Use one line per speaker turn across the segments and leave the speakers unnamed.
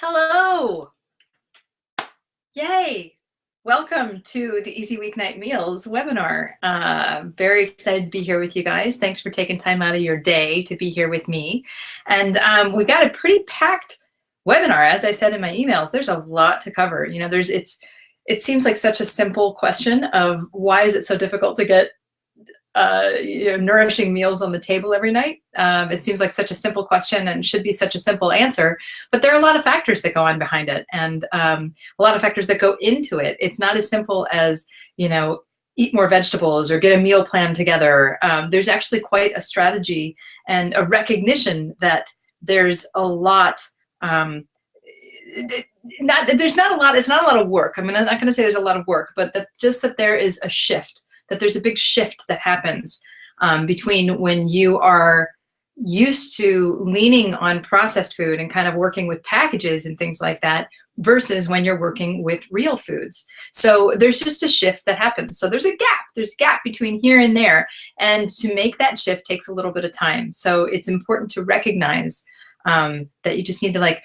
Hello. Yay. Welcome to the Easy Weeknight Meals webinar. Very excited to be here with you guys. Thanks for taking time out of your day to be here with me. And we got a pretty packed webinar. As I said in my emails, there's a lot to cover. You know, it seems like such a simple question of why is it so difficult to get nourishing meals on the table every night. It seems like such a simple question and should be such a simple answer, but there are a lot of factors that go on behind it and a lot of factors that go into it. It's not as simple as, eat more vegetables or get a meal plan together. There's actually quite a strategy and a recognition that there's a lot, it's not a lot of work. I mean, I'm not going to say there's a lot of work, but that there is a shift, that there's a big shift that happens between when you are used to leaning on processed food and kind of working with packages and things like that versus when you're working with real foods. So there's just a shift that happens. So there's a gap between here and there. And to make that shift takes a little bit of time. So it's important to recognize that you just need to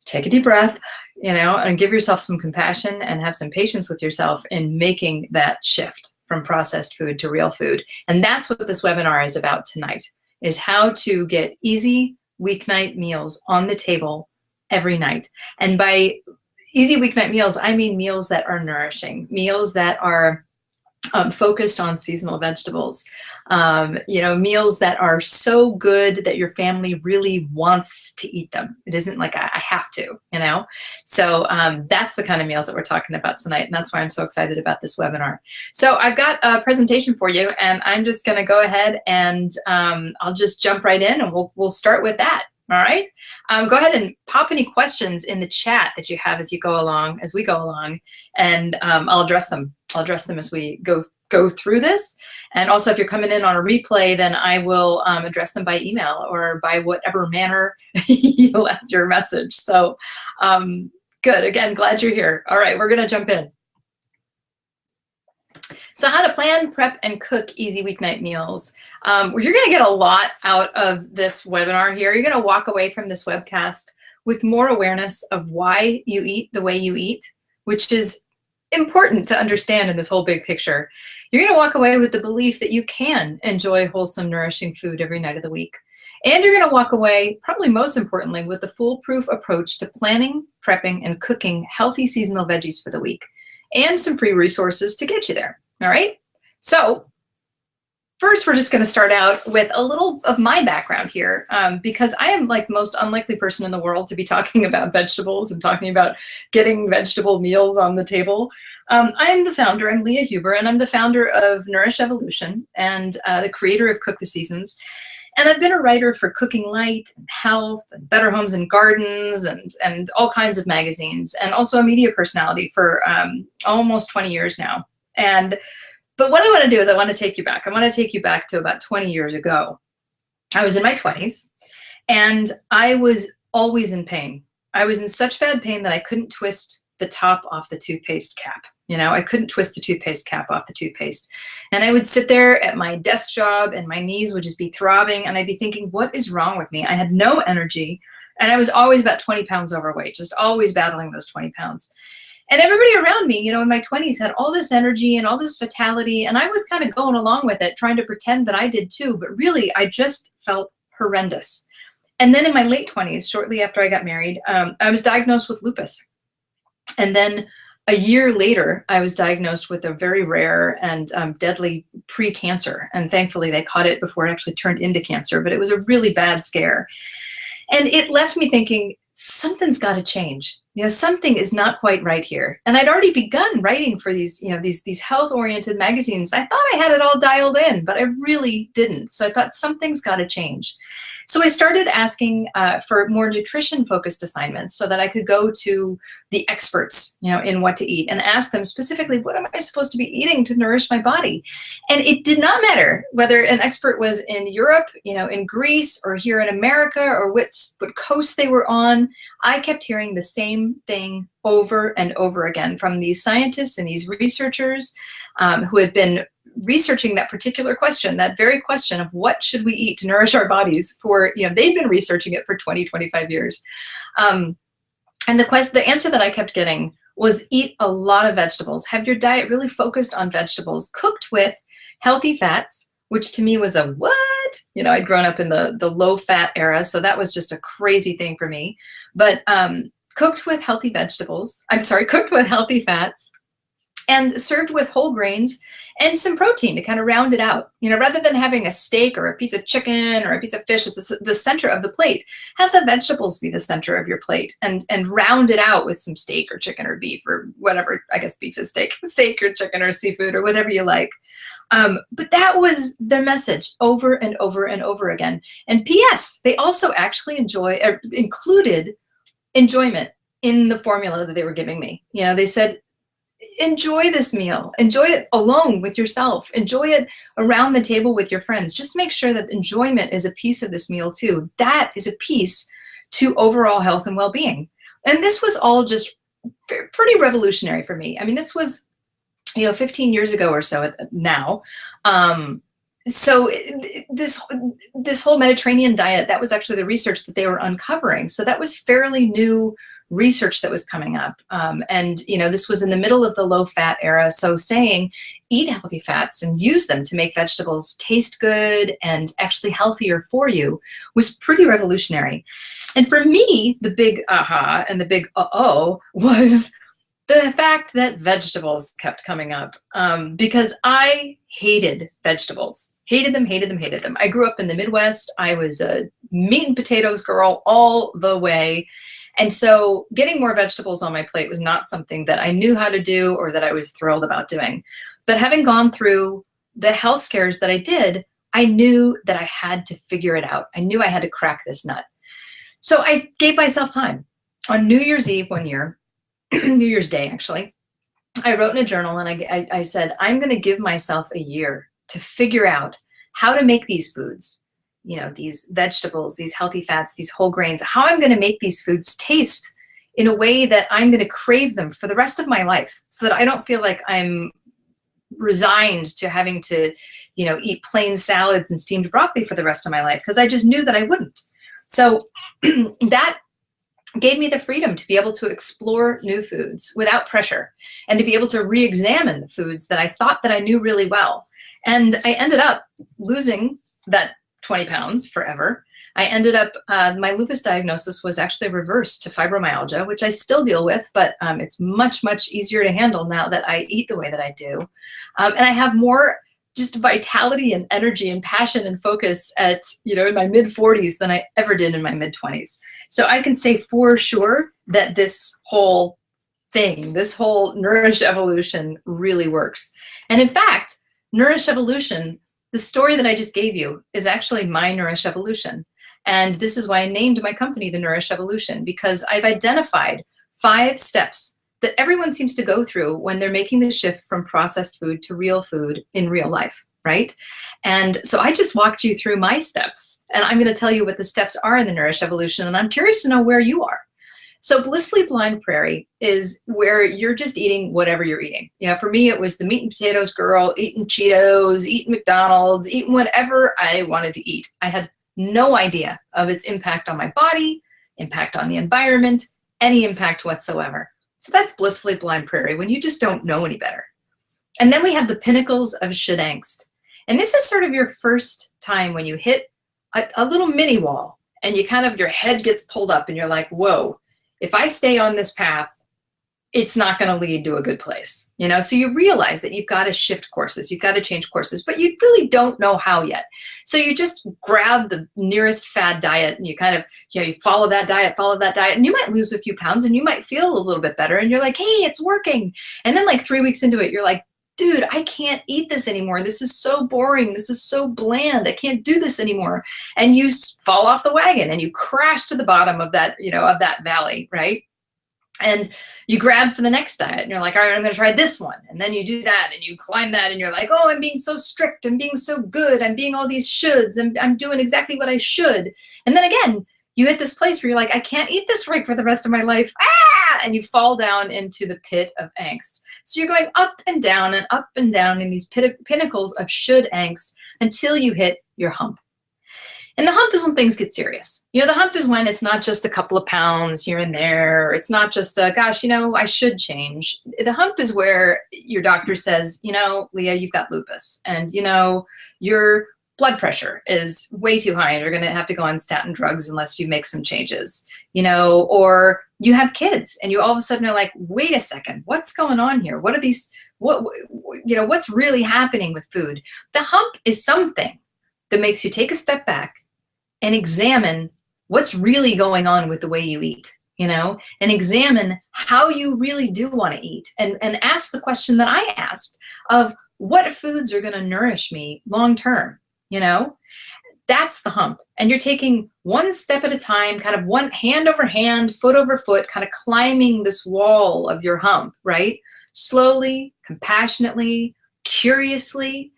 take a deep breath, and give yourself some compassion and have some patience with yourself in making that shift from processed food to real food. And that's what this webinar is about tonight, is how to get easy weeknight meals on the table every night. And by easy weeknight meals, I mean meals that are nourishing, meals that are focused on seasonal vegetables, meals that are so good that your family really wants to eat them. It isn't like I have to, So that's the kind of meals that we're talking about tonight. And that's why I'm so excited about this webinar. So I've got a presentation for you, and I'm just going to go ahead and I'll just jump right in, and we'll start with that. All right. Go ahead and pop any questions in the chat that you have as we go along, and I'll address them. I'll address them as we go through this. And also, if you're coming in on a replay, then I will address them by email or by whatever manner you left your message. So good. Again, glad you're here. All right, we're going to jump in. So how to plan, prep, and cook easy weeknight meals. You're going to get a lot out of this webinar here. You're going to walk away from this webcast with more awareness of why you eat the way you eat, which is important to understand in this whole big picture. You're going to walk away with the belief that you can enjoy wholesome, nourishing food every night of the week. And you're going to walk away, probably most importantly, with a foolproof approach to planning, prepping, and cooking healthy seasonal veggies for the week, and some free resources to get you there. All right? So first, we're just going to start out with a little of my background here, because I am like most unlikely person in the world to be talking about vegetables and talking about getting vegetable meals on the table. I'm Leah Huber, and I'm the founder of Nourish Evolution and the creator of Cook the Seasons. And I've been a writer for Cooking Light, and Health, and Better Homes and Gardens, and all kinds of magazines, and also a media personality for almost 20 years now. But what I want to do is I want to take you back. I want to take you back to about 20 years ago. I was in my 20s, and I was always in pain. I was in such bad pain that I couldn't twist the top off the toothpaste cap. I couldn't twist the toothpaste cap off the toothpaste. And I would sit there at my desk job, and my knees would just be throbbing, and I'd be thinking, what is wrong with me? I had no energy, and I was always about 20 pounds overweight, just always battling those 20 pounds. And everybody around me, in my 20s had all this energy and all this vitality, and I was kind of going along with it, trying to pretend that I did too, but really I just felt horrendous. And then in my late 20s, shortly after I got married, I was diagnosed with lupus. And then a year later, I was diagnosed with a very rare and deadly pre-cancer. And thankfully, they caught it before it actually turned into cancer, but it was a really bad scare. And it left me thinking, something's got to change. Something is not quite right here. And I'd already begun writing for these health-oriented magazines. I thought I had it all dialed in, but I really didn't. So I thought something's got to change. So I started asking for more nutrition-focused assignments so that I could go to the experts, in what to eat, and ask them specifically, what am I supposed to be eating to nourish my body? And it did not matter whether an expert was in Europe, in Greece, or here in America, or what coast they were on. I kept hearing the same thing over and over again from these scientists and these researchers who had been researching that particular question, that very question of what should we eat to nourish our bodies for, they'd been researching it for 20, 25 years. And the answer that I kept getting was eat a lot of vegetables. Have your diet really focused on vegetables, cooked with healthy fats, which to me was a what? You know, I'd grown up in the low fat era, so that was just a crazy thing for me. But cooked with healthy vegetables, cooked with healthy fats, and served with whole grains and some protein to kind of round it out. You know, rather than having a steak or a piece of chicken or a piece of fish at the center of the plate, have the vegetables be the center of your plate and round it out with some steak or chicken or beef or whatever. I guess beef is steak, steak or chicken or seafood or whatever you like. But that was their message over and over and over again. And P.S., they also actually included enjoyment in the formula that they were giving me. You know, they said, enjoy this meal, enjoy it alone with yourself, enjoy it around the table with your friends. Just make sure that enjoyment is a piece of this meal too. That is a piece to overall health and well-being. And this was all just pretty revolutionary for me. I mean, this was, 15 years ago or so now. So this whole Mediterranean diet, that was actually the research that they were uncovering. So that was fairly new research that was coming up. And this was in the middle of the low fat era. So saying eat healthy fats and use them to make vegetables taste good and actually healthier for you was pretty revolutionary. And for me, the big aha and the big uh-oh was the fact that vegetables kept coming up, because I hated vegetables. Hated them, hated them, hated them. I grew up in the Midwest. I was a meat and potatoes girl all the way. And so getting more vegetables on my plate was not something that I knew how to do or that I was thrilled about doing. But having gone through the health scares that I did, I knew that I had to figure it out. I knew I had to crack this nut. So I gave myself time. On New Year's Eve one year, New Year's Day, actually, I wrote in a journal and I said, I'm going to give myself a year to figure out how to make these foods, these vegetables, these healthy fats, these whole grains, how I'm going to make these foods taste in a way that I'm going to crave them for the rest of my life so that I don't feel like I'm resigned to having to, eat plain salads and steamed broccoli for the rest of my life, because I just knew that I wouldn't. So that gave me the freedom to be able to explore new foods without pressure and to be able to re-examine the foods that I thought that I knew really well. And I ended up losing that 20 pounds forever. I ended up, my lupus diagnosis was actually reversed to fibromyalgia, which I still deal with, but it's much, much easier to handle now that I eat the way that I do. And I have more just vitality and energy and passion and focus at, in my mid 40s than I ever did in my mid 20s. So I can say for sure that this whole thing, this whole Nourish evolution really works. And in fact, Nourish evolution, the story that I just gave you is actually my Nourish evolution. And this is why I named my company the Nourish Evolution, because I've identified 5 steps that everyone seems to go through when they're making the shift from processed food to real food in real life, right? And so I just walked you through my steps, and I'm going to tell you what the steps are in the Nourish Evolution, and I'm curious to know where you are. So Blissfully Blind Prairie is where you're just eating whatever you're eating. For me, it was the meat and potatoes girl, eating Cheetos, eating McDonald's, eating whatever I wanted to eat. I had no idea of its impact on my body, impact on the environment, any impact whatsoever. So that's Blissfully Blind Prairie, when you just don't know any better. And then we have the pinnacles of should angst. And this is sort of your first time when you hit a little mini wall and your head gets pulled up and you're like, whoa, if I stay on this path, it's not going to lead to a good place. So you realize that you've got to shift courses, you've got to change courses, but you really don't know how yet. So you just grab the nearest fad diet and you you follow that diet, and you might lose a few pounds and you might feel a little bit better and you're like, hey, it's working. And then 3 weeks into it, you're like, dude, I can't eat this anymore. This is so boring. This is so bland. I can't do this anymore. And you fall off the wagon and you crash to the bottom of that, of that valley, right? And you grab for the next diet and you're like, all right, I'm going to try this one. And then you do that and you climb that and you're like, oh, I'm being so strict. I'm being so good. I'm being all these shoulds. I'm doing exactly what I should. And then again, you hit this place where you're like, I can't eat this right for the rest of my life. Ah! And you fall down into the pit of angst. So you're going up and down in these pinnacles of should angst until you hit your hump. And the hump is when things get serious. You know, the hump is when it's not just a couple of pounds here and there. It's not just a, gosh, you know, I should change. The hump is where your doctor says, you know, Leah, you've got lupus, and, you know, your blood pressure is way too high and you're going to have to go on statin drugs unless you make some changes, you know, or you have kids and you all of a sudden are like, wait a second, what's going on here? What are these, you know, what's really happening with food? The hump is something that makes you take a step back and examine what's really going on with the way you eat, you know, and examine how you really do want to eat, and ask the question that I asked of what foods are going to nourish me long term, you know. That's the hump. And you're taking one step at a time, kind of one hand over hand, foot over foot, kind of climbing this wall of your hump, right? Slowly, compassionately, curiously.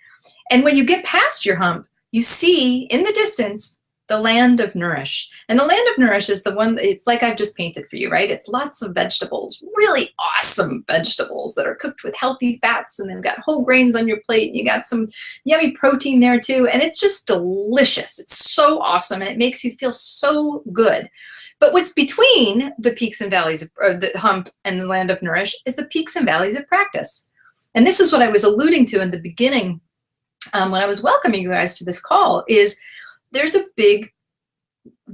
And when you get past your hump, you see in the distance the land of Nourish. And the land of Nourish is the one, it's like I've just painted for you, right? It's lots of vegetables, really awesome vegetables that are cooked with healthy fats, and they've got whole grains on your plate, and you got some yummy protein there too, and it's just delicious. It's so awesome, and it makes you feel so good. But what's between the peaks and valleys, or the hump and the land of Nourish, is the peaks and valleys of practice. And this is what I was alluding to in the beginning when I was welcoming you guys to this call, is there's a big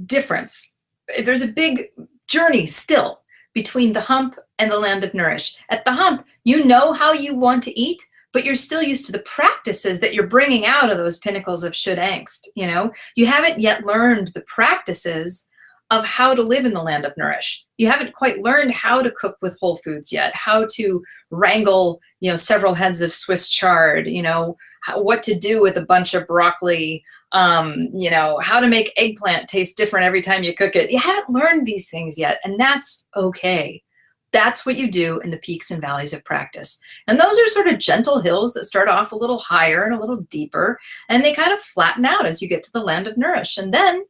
difference. There's a big journey still between the hump and the land of Nourish. At the hump, you know how you want to eat, but you're still used to the practices that you're bringing out of those pinnacles of should angst. You know, you haven't yet learned the practices of how to live in the land of Nourish. You haven't quite learned how to cook with whole foods yet, how to wrangle, you know, several heads of Swiss chard, you know, what to do with a bunch of broccoli, you know, how to make eggplant taste different every time you cook it. You haven't learned these things yet, and that's okay. That's what you do in the peaks and valleys of practice. And those are sort of gentle hills that start off a little higher and a little deeper, and they kind of flatten out as you get to the land of Nourish. And then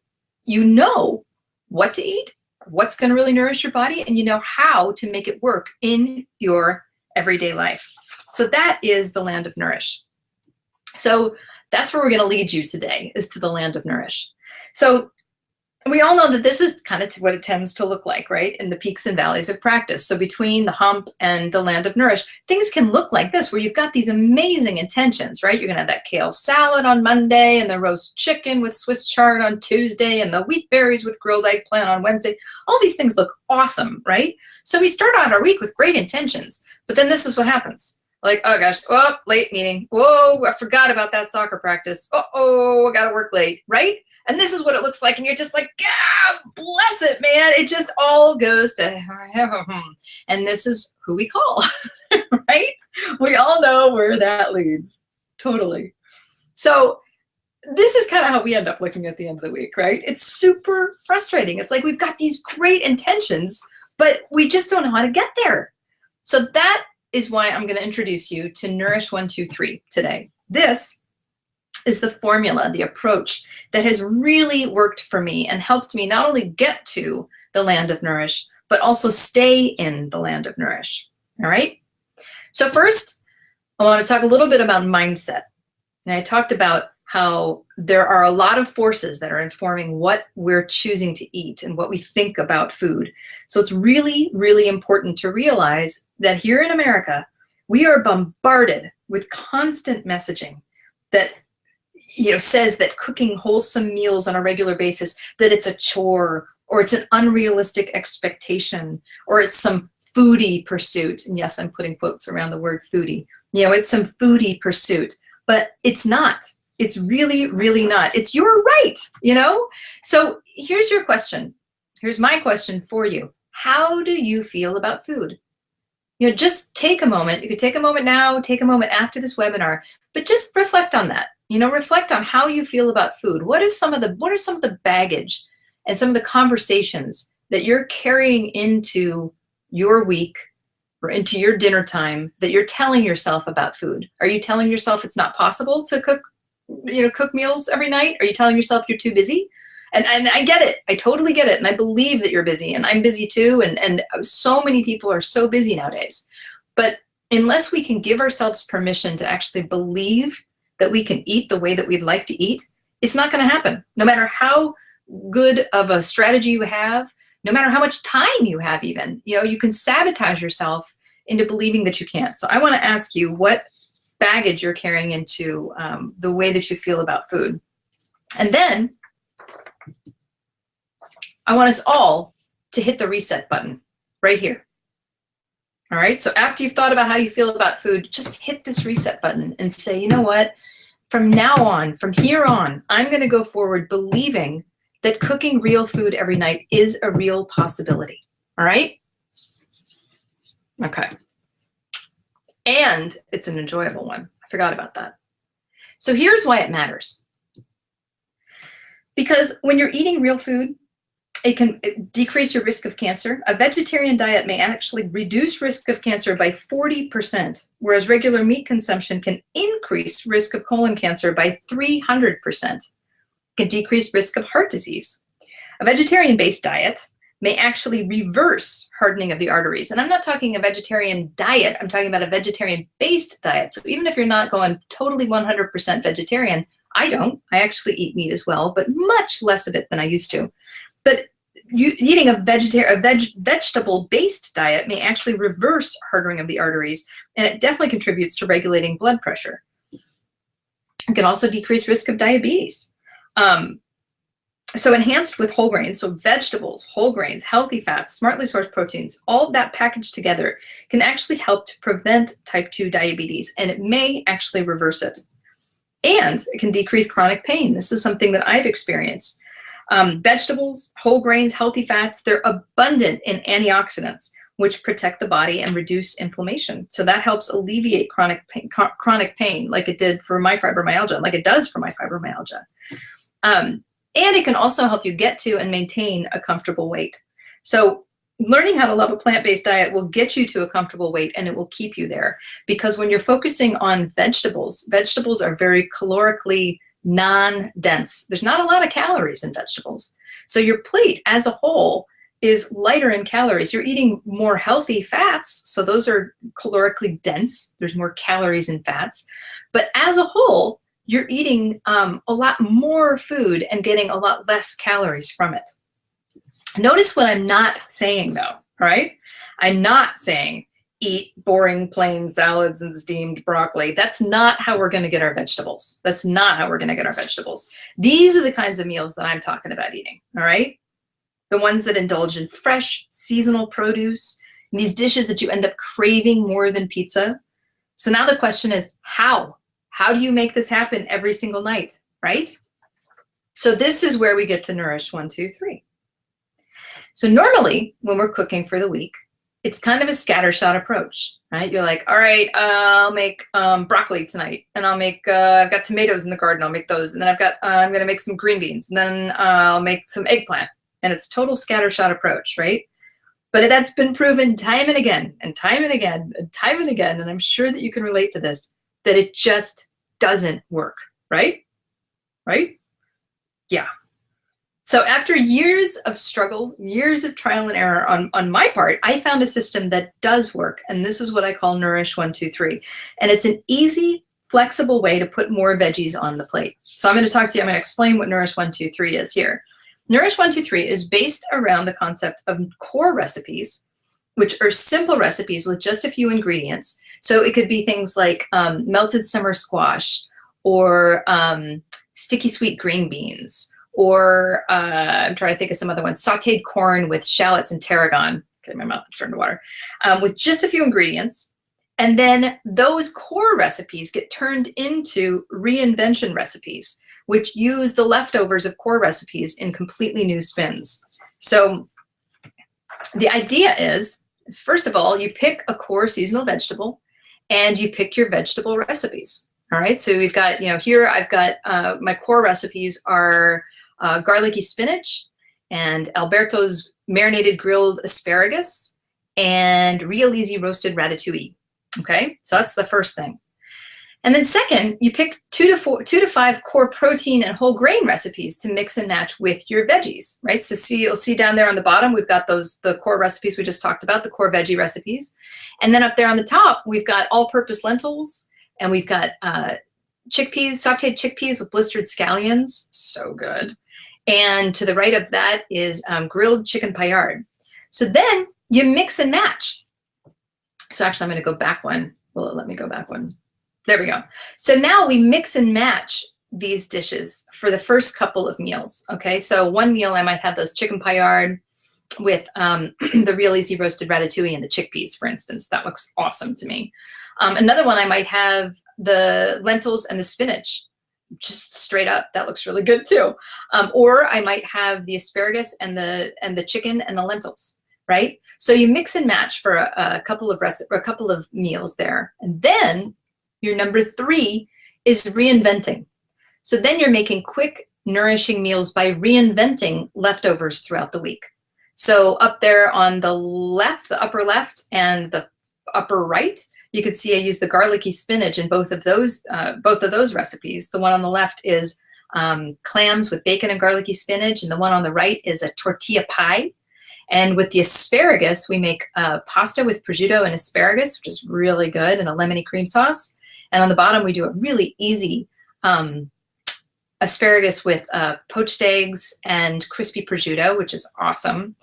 you know what to eat, what's going to really nourish your body, and you know how to make it work in your everyday life. So that is the land of Nourish. So that's where we're going to lead you today, is to the land of Nourish. So we all know that this is kind of what it tends to look like, right, in the peaks and valleys of practice. So between the hump and the land of Nourish, things can look like this, where you've got these amazing intentions, right? You're going to have that kale salad on Monday, and the roast chicken with Swiss chard on Tuesday, and the wheat berries with grilled eggplant on Wednesday. All these things look awesome, right? So we start out our week with great intentions, but then this is what happens. Like, oh gosh, oh, late meeting. Whoa, I forgot about that soccer practice. Uh-oh, I gotta work late, right? And this is what it looks like, and you're just like, God bless it, man. It just all goes to, and this is who we call, right? We all know where that leads, totally. So this is kind of how we end up looking at the end of the week, right? It's super frustrating. It's like we've got these great intentions, but we just don't know how to get there. So that is why I'm going to introduce you to Nourish 123 today. This is the formula, the approach that has really worked for me and helped me not only get to the land of Nourish, but also stay in the land of Nourish. All right? So first, I want to talk a little bit about mindset. And I talked about how there are a lot of forces that are informing what we're choosing to eat and what we think about food. So it's really, really important to realize that here in America, we are bombarded with constant messaging that, you know, says that cooking wholesome meals on a regular basis, that it's a chore, or it's an unrealistic expectation, or it's some foodie pursuit. And yes, I'm putting quotes around the word foodie. You know, it's some foodie pursuit, but it's not. It's really, really not. It's your right, you know? So here's your question. Here's my question for you. How do you feel about food? You know, just take a moment. You could take a moment now, take a moment after this webinar, but just reflect on that. You know, reflect on how you feel about food. What are some of the baggage and some of the conversations that you're carrying into your week or into your dinner time that you're telling yourself about food? Are you telling yourself it's not possible to cook meals every night? Are you telling yourself you're too busy? And I get it. I totally get it. And I believe that you're busy, and I'm busy too. And so many people are so busy nowadays. But unless we can give ourselves permission to actually believe that we can eat the way that we'd like to eat, It's not going to happen. No matter how good of a strategy you have, no matter how much time you have even, you can sabotage yourself into believing that you can't. So I want to ask you what baggage you're carrying into the way that you feel about food. And then I want us all to hit the reset button right here. All right, so after you've thought about how you feel about food, just hit this reset button and say, you know what? From now on, from here on, I'm going to go forward believing that cooking real food every night is a real possibility. All right? Okay. And it's an enjoyable one. I forgot about that. So here's why it matters. Because when you're eating real food, it can decrease your risk of cancer. A vegetarian diet may actually reduce risk of cancer by 40%, whereas regular meat consumption can increase risk of colon cancer by 300%. It can decrease risk of heart disease. A vegetarian-based diet may actually reverse hardening of the arteries. And I'm not talking a vegetarian diet, I'm talking about a vegetarian-based diet. So even if you're not going totally 100% vegetarian, I actually eat meat as well, but much less of it than I used to. But eating a vegetable-based diet may actually reverse hardening of the arteries, and it definitely contributes to regulating blood pressure. It can also decrease risk of diabetes. So enhanced with whole grains, so vegetables, whole grains, healthy fats, smartly sourced proteins, all of that packaged together can actually help to prevent type 2 diabetes, and it may actually reverse it. And it can decrease chronic pain. This is something that I've experienced. Vegetables, whole grains, healthy fats, they're abundant in antioxidants, which protect the body and reduce inflammation. So that helps alleviate chronic pain like it did for my fibromyalgia, like it does for my fibromyalgia. And it can also help you get to and maintain a comfortable weight. So learning how to love a plant-based diet will get you to a comfortable weight, and it will keep you there. Because when you're focusing on vegetables, vegetables are very calorically non-dense. There's not a lot of calories in vegetables. So your plate as a whole is lighter in calories. You're eating more healthy fats, so those are calorically dense. There's more calories in fats. But as a whole, you're eating a lot more food and getting a lot less calories from it. Notice what I'm not saying though, right? I'm not saying eat boring plain salads and steamed broccoli. That's not how we're going to get our vegetables. That's not how we're going to get our vegetables. These are the kinds of meals that I'm talking about eating, all right? The ones that indulge in fresh, seasonal produce, and these dishes that you end up craving more than pizza. So now the question is, how? How do you make this happen every single night, right? So this is where we get to Nourish 1, 2, 3. So normally when we're cooking for the week, it's kind of a scattershot approach, right? You're like, all right, I'll make broccoli tonight, and I'll make, I've got tomatoes in the garden, I'll make those, and then I've got, I'm gonna make some green beans, and then I'll make some eggplant, and it's total scattershot approach, right? But that's been proven time and again, and time and again, and time and again, and I'm sure that you can relate to this, that it just doesn't work, right? Right? Yeah. So after years of struggle, years of trial and error on my part, I found a system that does work. And this is what I call Nourish 1, 2, 3. And it's an easy, flexible way to put more veggies on the plate. So I'm going to talk to you, I'm going to explain what Nourish 1, 2, 3 is here. Nourish 1, 2, 3 is based around the concept of core recipes, which are simple recipes with just a few ingredients. So it could be things like melted summer squash, or sticky sweet green beans, or I'm trying to think of some other ones, sauteed corn with shallots and tarragon. Okay, my mouth is starting to water. With just a few ingredients. And then those core recipes get turned into reinvention recipes, which use the leftovers of core recipes in completely new spins. So the idea is first of all, you pick a core seasonal vegetable and you pick your vegetable recipes. All right, so we've got, here I've got my core recipes are garlicky spinach and Alberto's marinated grilled asparagus and real easy roasted ratatouille. Okay, so that's the first thing. And then second, you pick 2 to 5 core protein and whole grain recipes to mix and match with your veggies, right? So you'll see down there on the bottom, we've got the core recipes we just talked about, the core veggie recipes. And then up there on the top, we've got all-purpose lentils, and we've got chickpeas, sauteed chickpeas with blistered scallions, so good. And to the right of that is grilled chicken paillard. So then you mix and match. So actually I'm gonna go back one. Well, let me go back one. There we go. So now we mix and match these dishes for the first couple of meals, okay? So one meal I might have those chicken paillard with the real easy roasted ratatouille and the chickpeas, for instance. That looks awesome to me. Another one I might have the lentils and the spinach, just straight up. That looks really good too. Or I might have the asparagus and the chicken and the lentils, right? So you mix and match for a couple of meals there, and then your number 3 is reinventing. So then you're making quick, nourishing meals by reinventing leftovers throughout the week. So up there on the left, the upper left and the upper right, you can see I use the garlicky spinach in both of those recipes. The one on the left is clams with bacon and garlicky spinach, and the one on the right is a tortilla pie. And with the asparagus, we make pasta with prosciutto and asparagus, which is really good, and a lemony cream sauce. And on the bottom, we do a really easy asparagus with poached eggs and crispy prosciutto, which is awesome.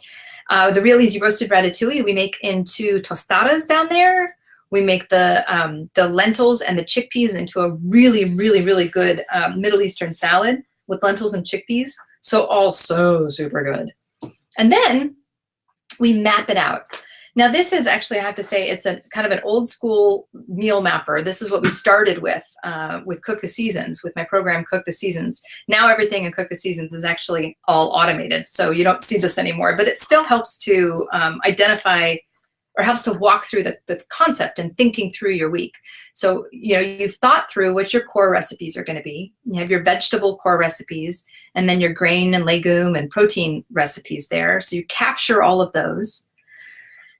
The real easy roasted ratatouille we make into tostadas down there. We make the lentils and the chickpeas into a really, really, really good Middle Eastern salad with lentils and chickpeas. So all so super good. And then we map it out. Now this is actually, I have to say, it's a kind of an old school meal mapper. This is what we started with Cook the Seasons, with my program Cook the Seasons. Now everything in Cook the Seasons is actually all automated, so you don't see this anymore, but it still helps to identify or helps to walk through the concept and thinking through your week. So, you've thought through what your core recipes are gonna be. You have your vegetable core recipes, and then your grain and legume and protein recipes there. So you capture all of those.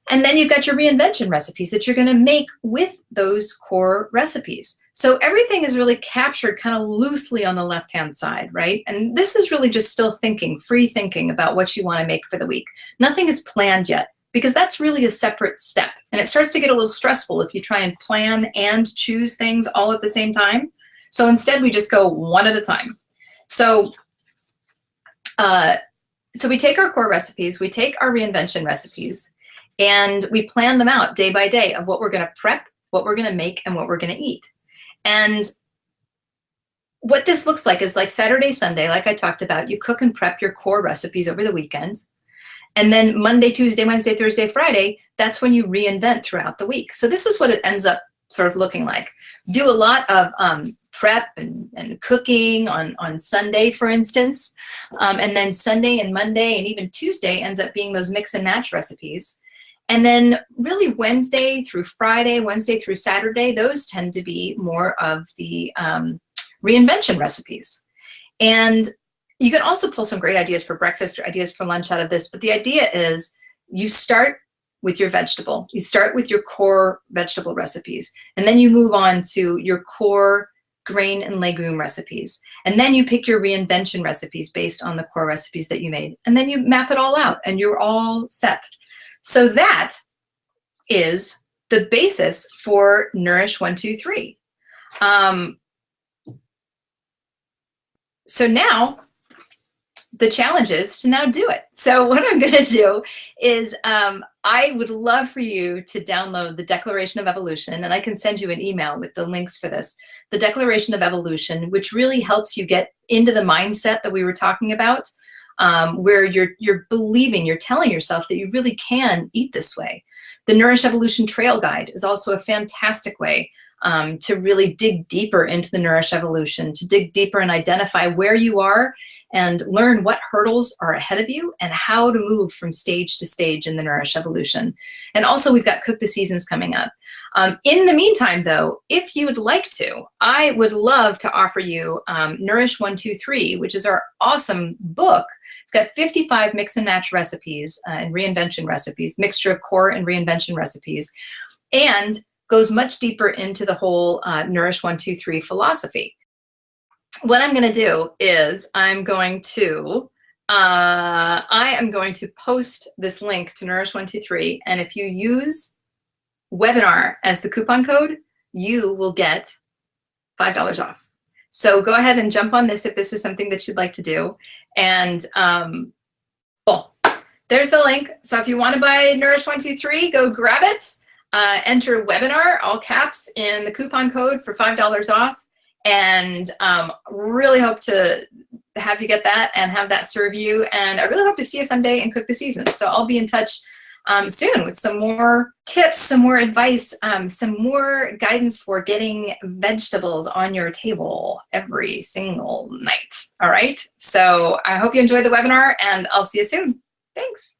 And then you've got your reinvention recipes that you're gonna make with those core recipes. So everything is really captured kind of loosely on the left-hand side, right? And this is really just still thinking, free thinking about what you wanna make for the week. Nothing is planned yet, because that's really a separate step. And it starts to get a little stressful if you try and plan and choose things all at the same time. So instead we just go one at a time. So we take our core recipes, we take our reinvention recipes, and we plan them out day by day of what we're gonna prep, what we're gonna make, and what we're gonna eat. And what this looks like is like Saturday, Sunday, like I talked about, you cook and prep your core recipes over the weekend. And then Monday, Tuesday, Wednesday, Thursday, Friday, that's when you reinvent throughout the week. So this is what it ends up sort of looking like. Do a lot of prep and cooking on Sunday, for instance. And then Sunday and Monday and even Tuesday ends up being those mix and match recipes. And then really Wednesday through Friday, Wednesday through Saturday, those tend to be more of the reinvention recipes. And you can also pull some great ideas for breakfast or ideas for lunch out of this, but the idea is you start with your vegetable. You start with your core vegetable recipes, and then you move on to your core grain and legume recipes. And then you pick your reinvention recipes based on the core recipes that you made. And then you map it all out and you're all set. So that is the basis for Nourish 1, 2, 3. So now, the challenge is to now do it. So what I'm gonna do is I would love for you to download the Declaration of Evolution, and I can send you an email with the links for this. The Declaration of Evolution, which really helps you get into the mindset that we were talking about, where you're believing, you're telling yourself that you really can eat this way. The Nourish Evolution Trail Guide is also a fantastic way to really dig deeper into the Nourish Evolution, to dig deeper and identify where you are and learn what hurdles are ahead of you and how to move from stage to stage in the Nourish Evolution. And also we've got Cook the Seasons coming up. In the meantime though, if you would like to, I would love to offer you Nourish 1, 2, 3, which is our awesome book. It's got 55 mix and match recipes and reinvention recipes, mixture of core and reinvention recipes, and goes much deeper into the whole Nourish 1, 2, 3 philosophy. What I'm going to do is I am going to post this link to Nourish 1, 2, 3, and if you use webinar as the coupon code, you will get $5 off. So go ahead and jump on this if this is something that you'd like to do. And cool. There's the link. So if you want to buy Nourish 123, go grab it. Enter webinar, all caps, in the coupon code for $5 off. And really hope to have you get that and have that serve you. And I really hope to see you someday and cook the seasons. So I'll be in touch soon with some more tips, some more advice, some more guidance for getting vegetables on your table every single night. All right. So I hope you enjoyed the webinar, and I'll see you soon. Thanks.